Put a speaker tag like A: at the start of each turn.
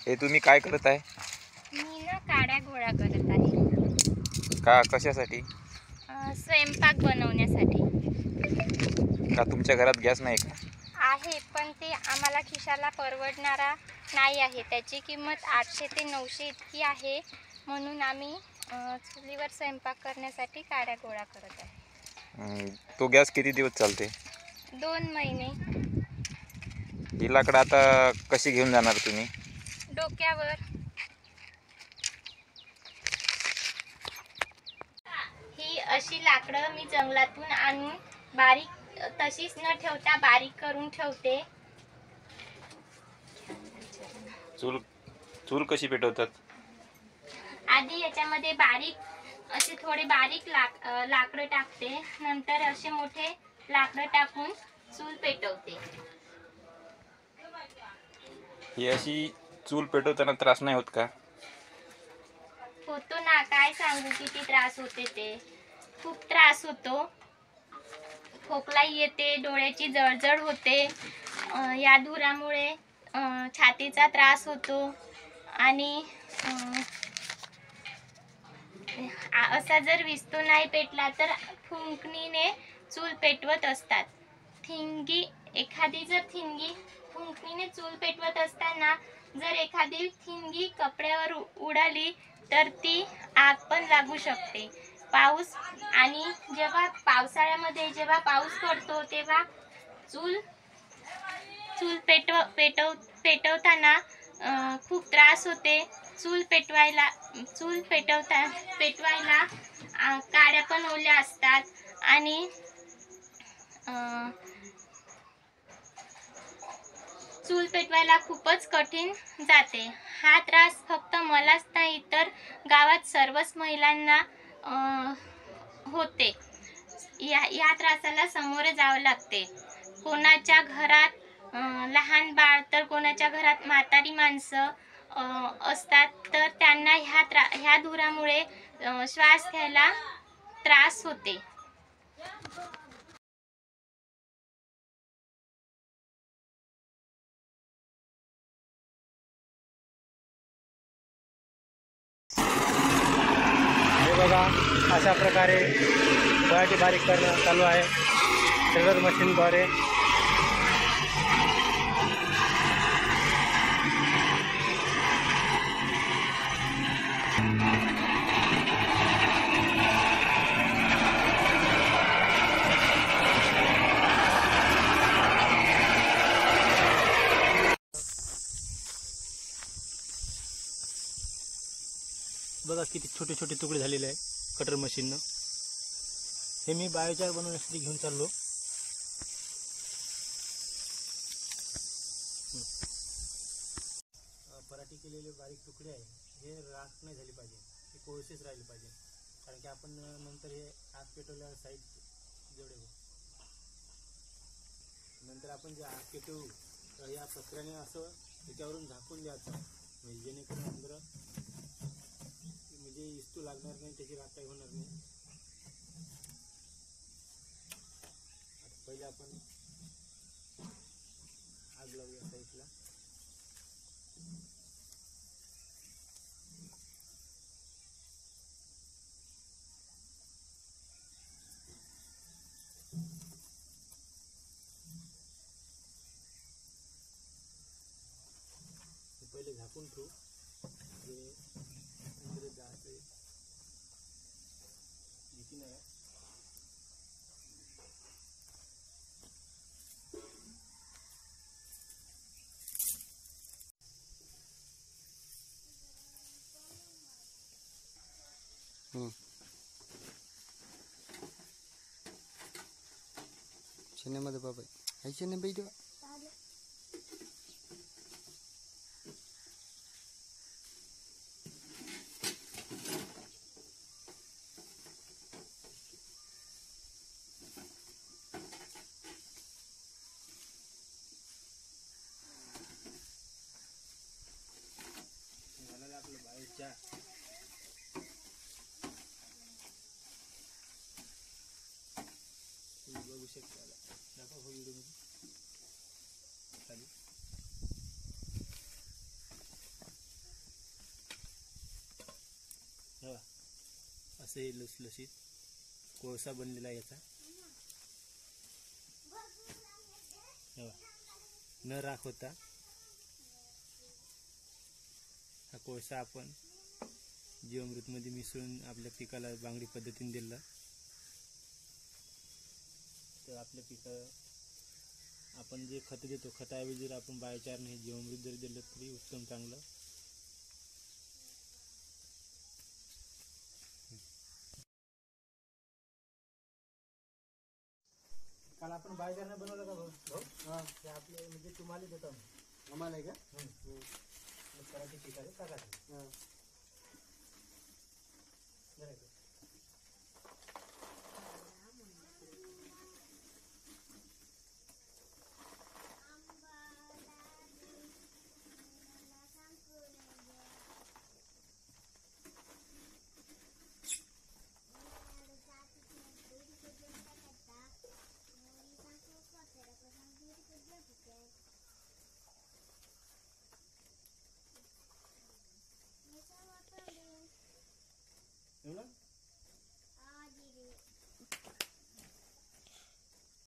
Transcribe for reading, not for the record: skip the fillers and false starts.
A: हे तुम्ही काय करत आहे?
B: मी ना काड्या गोळा करत आहे.
A: का कशासाठी?
B: स्वयंपाक बनवण्यासाठी.
A: का तुमच्या घरात गॅस नाही का?
B: आहे, पण ते आम्हाला खिशाला परवडणारा नाही आहे. त्याची किंमत 800 ते 900 इतकी आहे. म्हणून आम्ही चुलीवर स्वयंपाक करण्यासाठी काड्या गोळा करत आहे.
A: तो गॅस किती दिवस चालते?
B: 2 महिने.
A: ही लाकडं आता कशी घेऊन जाणार तुम्ही?
B: डोक्यावर. ही अशी लाकडं मी जंगलातून आणून बारीक तशीच न ठेवता बारीक करून ठेवते.
A: चूल कशी पेटवतात?
B: आधी याच्यामध्ये बारीक असे थोडे बारीक लाकडं टाकते. नंतर असे मोठे लाकडं टाकून चूल पेटवते.
A: ही अशी चूल पेटवताना त्रास नाही होत का?
B: होतो ना, काय सांगू किती त्रास होते ते. खूप त्रास होतो. खोकला येते, डोळ्याची जळजळ होते. या धुरामुळे छातीचा त्रास होतो आणि असा जर विस्तू नाही पेटला तर फुंकणीने चूल पेटवत असतात. एखादी जर ठिणगी फुंकणीने चूल पेटवत असताना जर एखादी ठिणगी कपड्यावर उडाली तर ती आग पण लागू शकते. पाऊस आणि जेव्हा पावसाळ्यामध्ये जेव्हा पाऊस पडतो तेव्हा चूल पेटवताना खूप त्रास होते. चूल पेटवायला काड्या पण ओल्या असतात आणि चूल पेटवायला खूपच कठीण जाते. हा त्रास फक्त मलाच नाही तर गावात सर्वच महिलांना होते. या त्रासाला सामोरे जावे लागते. कोणाच्या घरात लहान बाळ तर कोणाच्या घरात म्हातारी माणसं असतात तर त्यांना ह्या धुरामुळे श्वास घ्यायला त्रास होते.
C: हे बघा, अशा प्रकारे बटाटे बारीक करणं चालू आहे टेलर मशीनद्वारे. बघा किती छोटे छोटे तुकडे झालेले आहे कटर मशीननं. हे मी बायोचार बनवण्यासाठी घेऊन चाललो. पराठी केलेले बारीक तुकडे आहे, हे राख नाही झाली पाहिजे, हे कोळसेच राहिले पाहिजे. कारण की आपण नंतर हे आग पेटवल्यावर साईड जेवढे नंतर आपण जे आग पेटवू तर या पत्र्याने असं त्याच्यावरून झाकून द्यायचं, म्हणजे जेणेकरून अंदर म्हणजे इस्तू लागणार नाही, त्याची राख काही होणार नाही. पहिले आपण आग लावूया साईडला. पहिले झाकून ठेवू, जे अंदर जायचं भीती नाही.
D: ಚೆನ್ನಮ್ಮದ ಬಾಬಾಯ್ ಐ ಚೆನ್ನ ಬೈದು
C: आपलं बाहेरच्या बघू शकता. दाखवा व्हिडिओमध्ये खाली. असं हे लसलशीत कोळसा बनलेला आहे याचा. हे बघा. न राख होता हा कोळसा आपण जीवामृतमध्ये मिसळून आपल्या पिकाला बांगडी पद्धतीने दिला तर आपल्या पिका आपण जे खत देतो खताऐवजी जर आपण बायोचारने हे जीवामृत जर दिलं तरी उत्तम चांगलं. काल आपण बायोचारने बनवलं का भाऊ? हां ते आपले म्हणजे तुम्हाला देतो आम्हाला आहे का? करायची पिकाला टाकायचं.